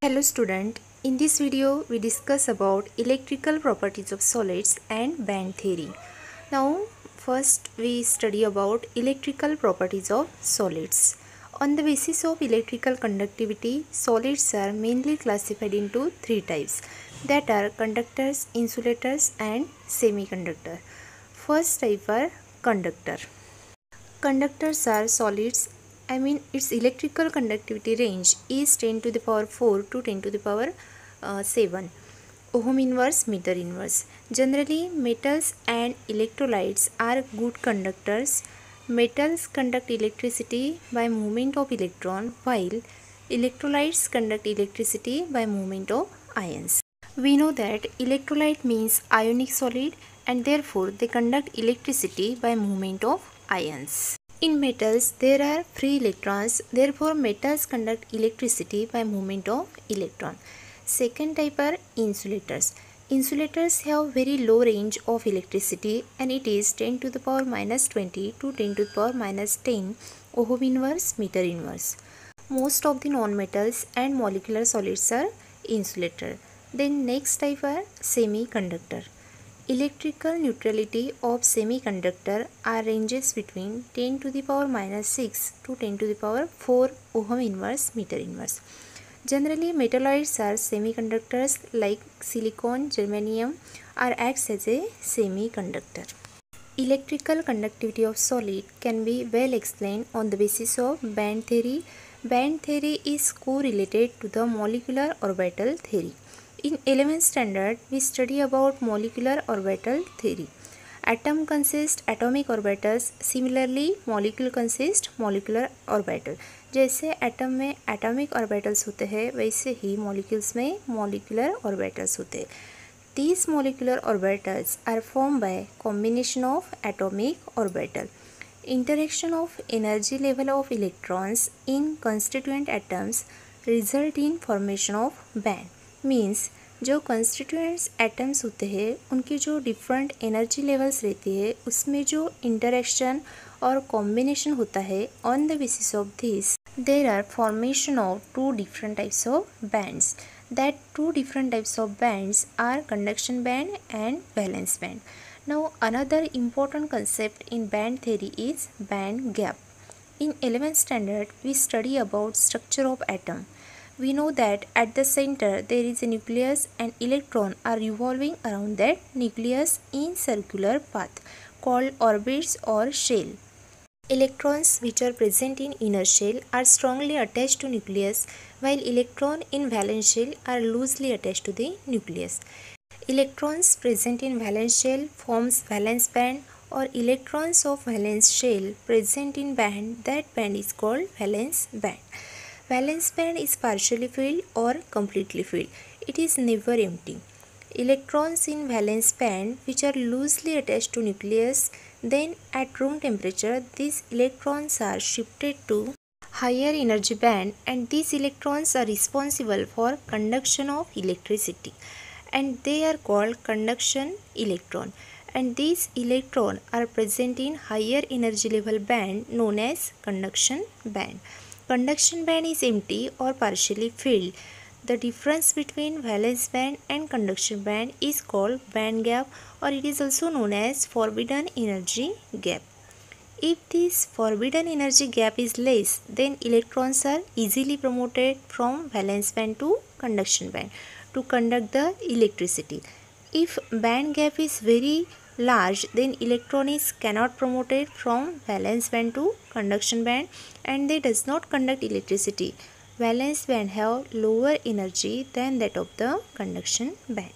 Hello student, in this video we discuss about electrical properties of solids and band theory. Now first we study about electrical properties of solids. On the basis of electrical conductivity, solids are mainly classified into three types, that are conductors, insulators and semiconductor. First type are conductor. Conductors are solids. Its electrical conductivity range is 10 to the power 4 to 10 to the power 7 ohm inverse meter inverse. Generally, metals and electrolytes are good conductors. Metals conduct electricity by movement of electron, while electrolytes conduct electricity by movement of ions. We know that electrolyte means ionic solid and therefore they conduct electricity by movement of ions. In metals, there are free electrons, therefore metals conduct electricity by movement of electron. Second type are insulators. Insulators have very low range of electricity and it is 10 to the power minus 20 to 10 to the power minus 10 ohm inverse meter inverse. Most of the non-metals and molecular solids are insulator. Then next type are semiconductor. Electrical neutrality of semiconductor are ranges between 10 to the power minus 6 to 10 to the power 4 ohm inverse meter inverse. Generally, metalloids are semiconductors like silicon, germanium are acts as a semiconductor. Electrical conductivity of solid can be well explained on the basis of band theory. Band theory is correlated to the molecular orbital theory. In 11th standard, we study about molecular orbital theory. Atom consists atomic orbitals. Similarly, molecule consists molecular orbital. जैसे atom में atomic orbitals होते हैं वैसे ही molecules में molecular orbitals होते हैं. These molecular orbitals are formed by combination of atomic orbital. Interaction of energy level of electrons in constituent atoms result in formation of band. Means जो constituents atoms होते हैं उनकी जो different energy levels रहती है उसमें जो interaction और combination होता है on the basis of this there are formation of two different types of bands. That two different types of bands are conduction band and valence band. Now another important concept in band theory is band gap. In 11th standard we study about structure of atom. We know that at the center there is a nucleus and electrons are revolving around that nucleus in circular path called orbits or shell. Electrons which are present in inner shell are strongly attached to nucleus while electrons in valence shell are loosely attached to the nucleus. Electrons present in valence shell forms valence band or electrons of valence shell present in band, that band is called valence band. Valence band is partially filled or completely filled. It is never empty. Electrons in valence band which are loosely attached to nucleus, then at room temperature these electrons are shifted to higher energy band and these electrons are responsible for conduction of electricity and they are called conduction electron, and these electrons are present in higher energy level band known as conduction band. Conduction band is empty or partially filled. The difference between valence band and conduction band is called band gap, or it is also known as forbidden energy gap. If this forbidden energy gap is less, then electrons are easily promoted from valence band to conduction band to conduct the electricity. If band gap is very large, then electron is cannot promoted from valence band to conduction band and they does not conduct electricity. Valence band have lower energy than that of the conduction band.